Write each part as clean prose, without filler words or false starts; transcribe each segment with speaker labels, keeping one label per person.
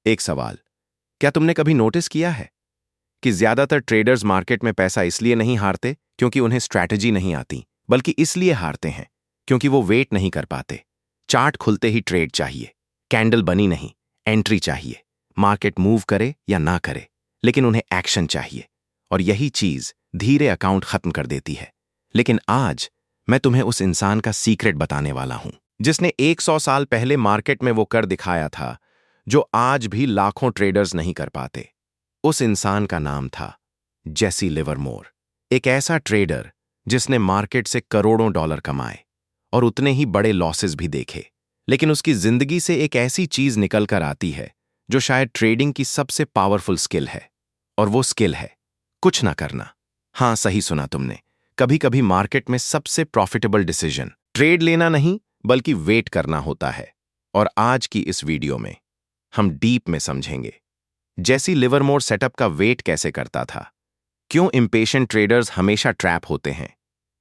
Speaker 1: एक सवाल, क्या तुमने कभी नोटिस किया है कि ज्यादातर ट्रेडर्स मार्केट में पैसा इसलिए नहीं हारते क्योंकि उन्हें स्ट्रैटेजी नहीं आती, बल्कि इसलिए हारते हैं क्योंकि वो वेट नहीं कर पाते। चार्ट खुलते ही ट्रेड चाहिए, कैंडल बनी नहीं, एंट्री चाहिए, मार्केट मूव करे या ना करे, लेकिन उन्हें एक्शन चाहिए। और यही चीज धीरे अकाउंट खत्म कर देती है। लेकिन आज मैं तुम्हें उस इंसान का सीक्रेट बताने वाला हूं जिसने 100 साल पहले मार्केट में वो कर दिखाया था जो आज भी लाखों ट्रेडर्स नहीं कर पाते। उस इंसान का नाम था जेसी लिवरमोर, एक ऐसा ट्रेडर जिसने मार्केट से करोड़ों डॉलर कमाए और उतने ही बड़े लॉसेस भी देखे। लेकिन उसकी जिंदगी से एक ऐसी चीज निकल कर आती है जो शायद ट्रेडिंग की सबसे पावरफुल स्किल है, और वो स्किल है कुछ ना करना। हाँ, सही सुना तुमने। कभी कभी मार्केट में सबसे प्रॉफिटेबल डिसीजन ट्रेड लेना नहीं बल्कि वेट करना होता है। और आज की इस वीडियो में हम डीप में समझेंगे जेसी लिवरमोर सेटअप का वेट कैसे करता था, क्यों इम्पेशेंट ट्रेडर्स हमेशा ट्रैप होते हैं,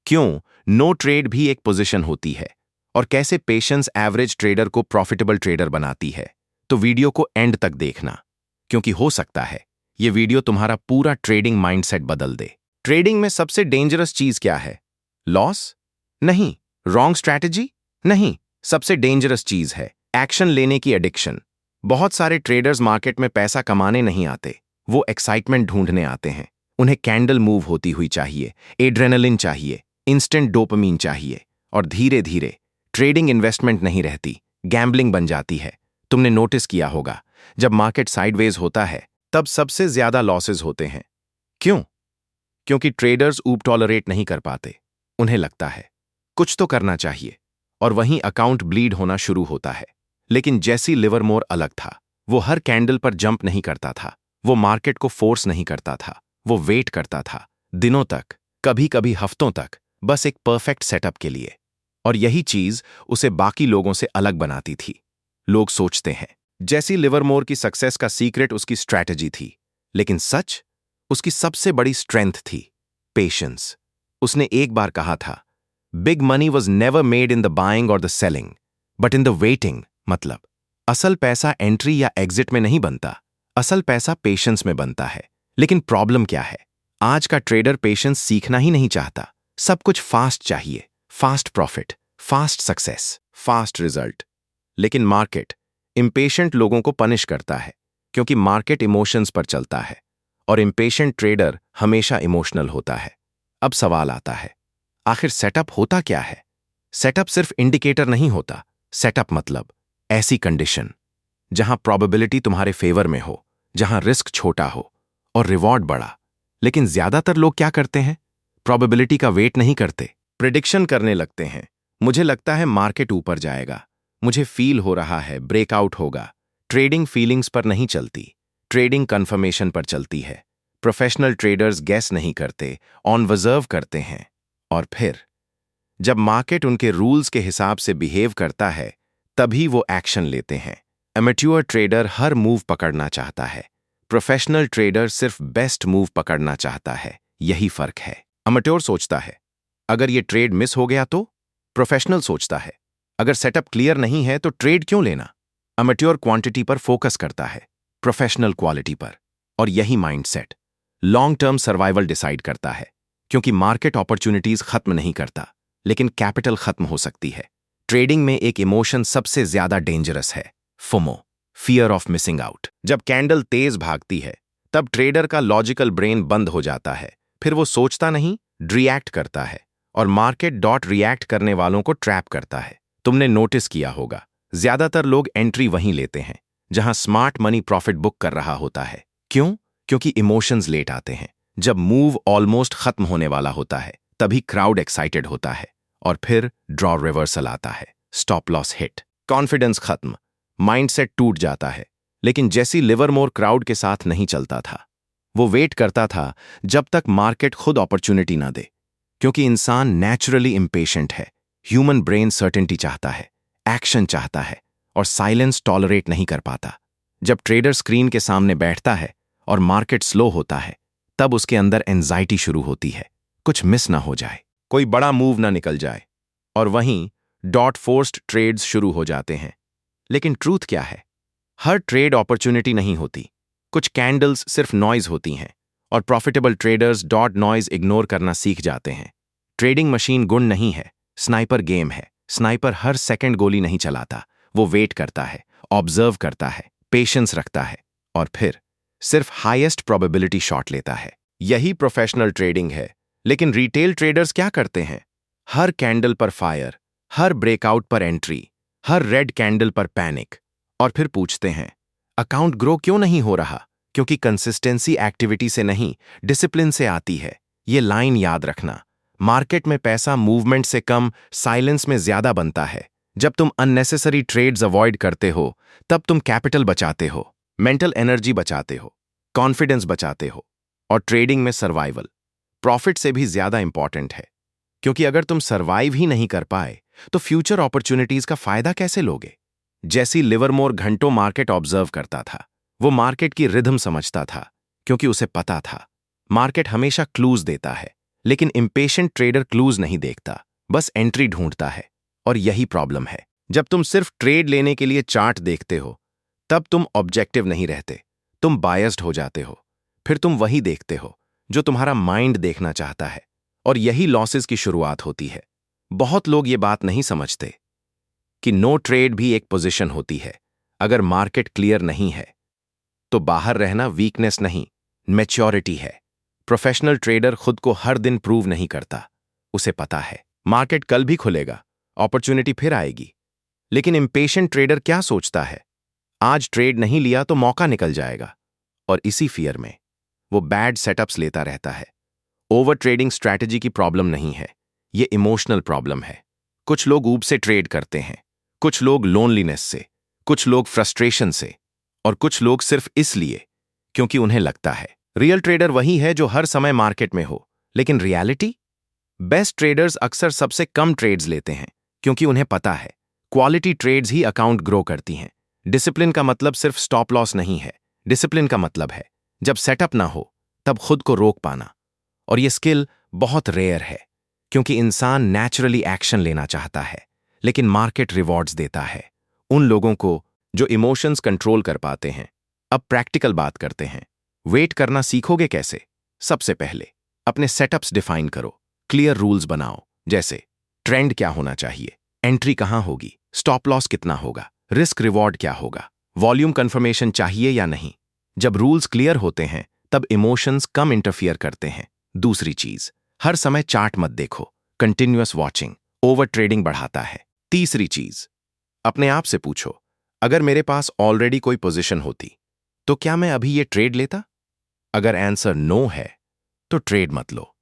Speaker 1: क्यों नो ट्रेड भी एक पोजीशन होती है, और कैसे पेशेंस एवरेज ट्रेडर को प्रॉफिटेबल ट्रेडर बनाती है। तो वीडियो को एंड तक देखना, क्योंकि हो सकता है ये वीडियो तुम्हारा पूरा ट्रेडिंग माइंडसेट बदल दे। ट्रेडिंग में सबसे डेंजरस चीज क्या है? लॉस? नहीं। Wrong strategy? नहीं। सबसे डेंजरस चीज है एक्शन लेने की एडिक्शन। बहुत सारे ट्रेडर्स मार्केट में पैसा कमाने नहीं आते, वो एक्साइटमेंट ढूंढने आते हैं। उन्हें कैंडल मूव होती हुई चाहिए, एड्रेनलिन चाहिए, इंस्टेंट डोपामीन चाहिए, और धीरे धीरे ट्रेडिंग इन्वेस्टमेंट नहीं रहती, गैम्बलिंग बन जाती है। तुमने नोटिस किया होगा, जब मार्केट साइडवेज होता है तब सबसे ज्यादा लॉसेस होते हैं। क्यों? क्योंकि ट्रेडर्स ऊप टॉलरेट नहीं कर पाते। उन्हें लगता है कुछ तो करना चाहिए, और वहीं अकाउंट ब्लीड होना शुरू होता है। लेकिन जेसी लिवरमोर अलग था। वो हर कैंडल पर जंप नहीं करता था, वो मार्केट को फोर्स नहीं करता था, वो वेट करता था, दिनों तक, कभी कभी हफ्तों तक, बस एक परफेक्ट सेटअप के लिए। और यही चीज उसे बाकी लोगों से अलग बनाती थी। लोग सोचते हैं जेसी लिवरमोर की सक्सेस का सीक्रेट उसकी स्ट्रैटेजी थी, लेकिन सच उसकी सबसे बड़ी स्ट्रेंथ थी पेशेंस। उसने एक बार कहा था, big money was never made in the buying और the selling but in the waiting. मतलब असल पैसा एंट्री या एग्जिट में नहीं बनता, असल पैसा पेशेंस में बनता है। लेकिन प्रॉब्लम क्या है? आज का ट्रेडर पेशेंस सीखना ही नहीं चाहता। सब कुछ फास्ट चाहिए, fast profit, fast success, fast result. लेकिन मार्केट इम्पेशेंट लोगों को पनिश करता है, क्योंकि मार्केट इमोशंस पर चलता है, और इम्पेशेंट ट्रेडर हमेशा इमोशनल होता है। अब सवाल आता है, आखिर सेटअप होता क्या है? सेटअप सिर्फ इंडिकेटर नहीं होता। सेटअप मतलब ऐसी कंडीशन जहां प्रोबेबिलिटी तुम्हारे फेवर में हो, जहां रिस्क छोटा हो और रिवॉर्ड बड़ा। लेकिन ज्यादातर लोग क्या करते हैं? प्रोबेबिलिटी का वेट नहीं करते, प्रिडिक्शन करने लगते हैं। मुझे लगता है मार्केट ऊपर जाएगा, मुझे फील हो रहा है ब्रेकआउट होगा। ट्रेडिंग फीलिंग्स पर नहीं चलती, ट्रेडिंग कंफर्मेशन पर चलती है। प्रोफेशनल ट्रेडर्स गैस नहीं करते, ऑब्जर्व करते हैं। और फिर जब मार्केट उनके रूल्स के हिसाब से बिहेव करता है, तभी वो एक्शन लेते हैं। एमेच्योर ट्रेडर हर मूव पकड़ना चाहता है, प्रोफेशनल ट्रेडर सिर्फ बेस्ट मूव पकड़ना चाहता है। यही फर्क है। एमेच्योर सोचता है अगर ये ट्रेड मिस हो गया तो, प्रोफेशनल सोचता है अगर सेटअप क्लियर नहीं है तो ट्रेड क्यों लेना। एमेच्योर क्वांटिटी पर फोकस करता है, प्रोफेशनल क्वालिटी पर। और यही mindset long term survival decide करता है, क्योंकि मार्केट अपॉर्चुनिटीज खत्म नहीं करता, लेकिन कैपिटल खत्म हो सकती है। ट्रेडिंग में एक इमोशन सबसे ज्यादा डेंजरस है, FOMO, fear of missing out. जब कैंडल तेज भागती है तब ट्रेडर का लॉजिकल ब्रेन बंद हो जाता है। फिर वो सोचता नहीं, रिएक्ट करता है, और मार्केट डॉट रिएक्ट करने वालों को ट्रैप करता है। तुमने नोटिस किया होगा, ज्यादातर लोग एंट्री वहीं लेते हैं जहां स्मार्ट मनी प्रॉफिट बुक कर रहा होता है। क्यों? क्योंकि इमोशंस लेट आते हैं। जब मूव ऑलमोस्ट खत्म होने वाला होता है तभी क्राउड एक्साइटेड होता है, और फिर ड्रॉ रिवर्सल आता है, स्टॉप लॉस हिट, कॉन्फिडेंस खत्म, माइंडसेट टूट जाता है। लेकिन जेसी लिवरमोर क्राउड के साथ नहीं चलता था। वो वेट करता था जब तक मार्केट खुद अपॉर्चुनिटी ना दे, क्योंकि इंसान नेचुरली इम्पेशेंट है। ह्यूमन ब्रेन सर्टेनिटी चाहता है, एक्शन चाहता है, और साइलेंस टॉलरेट नहीं कर पाता। जब ट्रेडर स्क्रीन के सामने बैठता है और मार्केट स्लो होता है, तब उसके अंदर एंजाइटी शुरू होती है, कुछ मिस ना हो जाए, कोई बड़ा मूव ना निकल जाए। और वहीं डॉट फोर्स्ड ट्रेड्स शुरू हो जाते हैं। लेकिन ट्रूथ क्या है? हर ट्रेड अपॉर्चुनिटी नहीं होती। कुछ कैंडल्स सिर्फ नॉइज होती हैं और profitable traders dot noise ignore करना सीख जाते हैं। ट्रेडिंग मशीन गुण नहीं है, स्नाइपर गेम है। स्नाइपर हर सेकंड गोली नहीं चलाता, वो वेट करता है, ऑब्जर्व करता है, पेशेंस रखता है और फिर सिर्फ हाईएस्ट प्रोबेबिलिटी शॉट लेता है। यही प्रोफेशनल ट्रेडिंग है। लेकिन रिटेल ट्रेडर्स क्या करते हैं? हर कैंडल पर फायर, हर ब्रेकआउट पर एंट्री, हर रेड कैंडल पर पैनिक और फिर पूछते हैं अकाउंट ग्रो क्यों नहीं हो रहा? क्योंकि कंसिस्टेंसी एक्टिविटी से नहीं, डिसिप्लिन से आती है। ये लाइन याद रखना। मार्केट में पैसा मूवमेंट से कम, साइलेंस में ज्यादा बनता है। जब तुम अननेसेसरी ट्रेड्स अवॉइड करते हो, तब तुम कैपिटल बचाते हो, मेंटल एनर्जी बचाते हो, कॉन्फिडेंस बचाते हो और ट्रेडिंग में सर्वाइवल प्रॉफिट से भी ज्यादा इंपॉर्टेंट है। क्योंकि अगर तुम सर्वाइव ही नहीं कर पाए तो फ्यूचर अपॉर्चुनिटीज का फायदा कैसे लोगे? जैसी लिवरमोर घंटों मार्केट ऑब्जर्व करता था, वो मार्केट की रिदम समझता था क्योंकि उसे पता था मार्केट हमेशा क्लूज देता है, लेकिन इम्पेशेंट ट्रेडर क्लूज नहीं देखता, बस एंट्री ढूंढता है। और यही प्रॉब्लम है। जब तुम सिर्फ ट्रेड लेने के लिए चार्ट देखते हो, तब तुम ऑब्जेक्टिव नहीं रहते, तुम बायस्ड हो जाते हो। फिर तुम वही देखते हो जो तुम्हारा माइंड देखना चाहता है और यही लॉसेस की शुरुआत होती है। बहुत लोग ये बात नहीं समझते कि नो ट्रेड भी एक पोजीशन होती है। अगर मार्केट क्लियर नहीं है तो बाहर रहना वीकनेस नहीं, मैच्योरिटी है। प्रोफेशनल ट्रेडर खुद को हर दिन प्रूव नहीं करता। उसे पता है मार्केट कल भी खुलेगा, अपॉर्चुनिटी फिर आएगी। लेकिन इम्पेशेंट ट्रेडर क्या सोचता है? आज ट्रेड नहीं लिया तो मौका निकल जाएगा, और इसी फियर में वो बैड सेटअप्स लेता रहता है। ओवर ट्रेडिंग स्ट्रैटेजी की प्रॉब्लम नहीं है, ये इमोशनल प्रॉब्लम है। कुछ लोग ऊब से ट्रेड करते हैं, कुछ लोग लोनलीनेस से, कुछ लोग फ्रस्ट्रेशन से और कुछ लोग सिर्फ इसलिए क्योंकि उन्हें लगता है रियल ट्रेडर वही है जो हर समय मार्केट में हो। लेकिन रियलिटी, बेस्ट ट्रेडर्स अक्सर सबसे कम ट्रेड्स लेते हैं क्योंकि उन्हें पता है क्वालिटी ट्रेड्स ही अकाउंट ग्रो करती हैं। डिसिप्लिन का मतलब सिर्फ स्टॉप लॉस नहीं है। डिसिप्लिन का मतलब है जब सेटअप ना हो तब खुद को रोक पाना। और ये स्किल बहुत रेयर है क्योंकि इंसान नेचुरली एक्शन लेना चाहता है, लेकिन मार्केट रिवॉर्ड्स देता है उन लोगों को जो इमोशंस कंट्रोल कर पाते हैं। अब प्रैक्टिकल बात करते हैं। वेट करना सीखोगे कैसे? सबसे पहले अपने सेटअप्स डिफाइन करो, क्लियर रूल्स बनाओ, जैसे ट्रेंड क्या होना चाहिए, एंट्री कहां होगी, स्टॉप लॉस कितना होगा, रिस्क रिवॉर्ड क्या होगा, वॉल्यूम कंफर्मेशन चाहिए या नहीं। जब रूल्स क्लियर होते हैं तब इमोशंस कम इंटरफियर करते हैं। दूसरी चीज, हर समय चार्ट मत देखो, कंटिन्यूअस वॉचिंग ओवर ट्रेडिंग बढ़ाता है। तीसरी चीज, अपने आप से पूछो, अगर मेरे पास ऑलरेडी कोई पोजीशन होती तो क्या मैं अभी ये ट्रेड लेता? अगर आंसर नो है तो ट्रेड मत लो।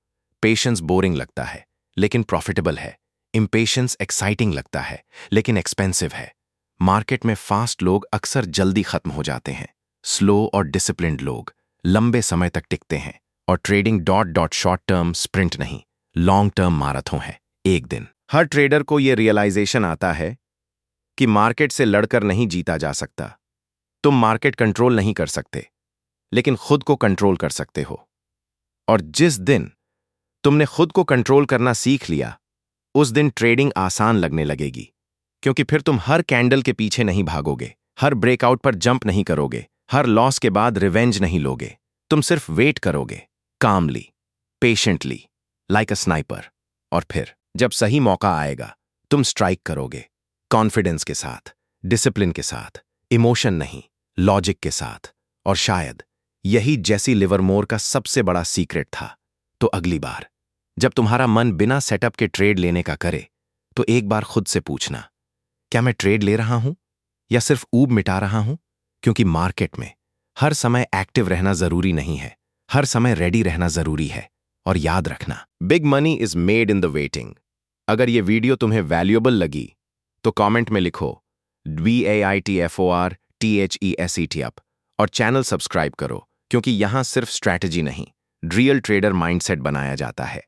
Speaker 1: पेशेंस बोरिंग लगता है लेकिन प्रॉफिटेबल है। इम्पेशेंस एक्साइटिंग लगता है लेकिन एक्सपेंसिव है। मार्केट में फास्ट लोग अक्सर जल्दी खत्म हो जाते हैं, स्लो और डिसिप्लिन्ड लोग लंबे समय तक टिकते हैं। और trading dot dot short term sprint नहीं, लॉन्ग टर्म मैराथन है। एक दिन हर ट्रेडर को यह रियलाइजेशन आता है कि मार्केट से लड़कर नहीं जीता जा सकता। तुम मार्केट कंट्रोल नहीं कर सकते, लेकिन खुद को कंट्रोल कर सकते हो। और जिस दिन तुमने खुद को कंट्रोल करना सीख लिया, उस दिन ट्रेडिंग आसान लगने लगेगी। क्योंकि फिर तुम हर कैंडल के पीछे नहीं भागोगे, हर ब्रेकआउट पर जंप नहीं करोगे, हर लॉस के बाद रिवेंज नहीं लोगे। तुम सिर्फ वेट करोगे, कामली, पेशेंटली, लाइक अ स्नाइपर। और फिर जब सही मौका आएगा तुम स्ट्राइक करोगे, कॉन्फिडेंस के साथ, डिसिप्लिन के साथ, इमोशन नहीं, लॉजिक के साथ। और शायद यही जेसी लिवरमोर का सबसे बड़ा सीक्रेट था। तो अगली बार जब तुम्हारा मन बिना सेटअप के ट्रेड लेने का करे, तो एक बार खुद से पूछना, क्या मैं ट्रेड ले रहा हूं या सिर्फ ऊब मिटा रहा हूं? क्योंकि मार्केट में हर समय एक्टिव रहना जरूरी नहीं है, हर समय रेडी रहना जरूरी है। और याद रखना, big money is made in the waiting. अगर ये वीडियो तुम्हें वैल्यूएबल लगी तो कमेंट में लिखो WAITFORTHESET और चैनल सब्सक्राइब करो, क्योंकि यहां सिर्फ स्ट्रैटेजी नहीं, रियल ट्रेडर माइंडसेट बनाया जाता है।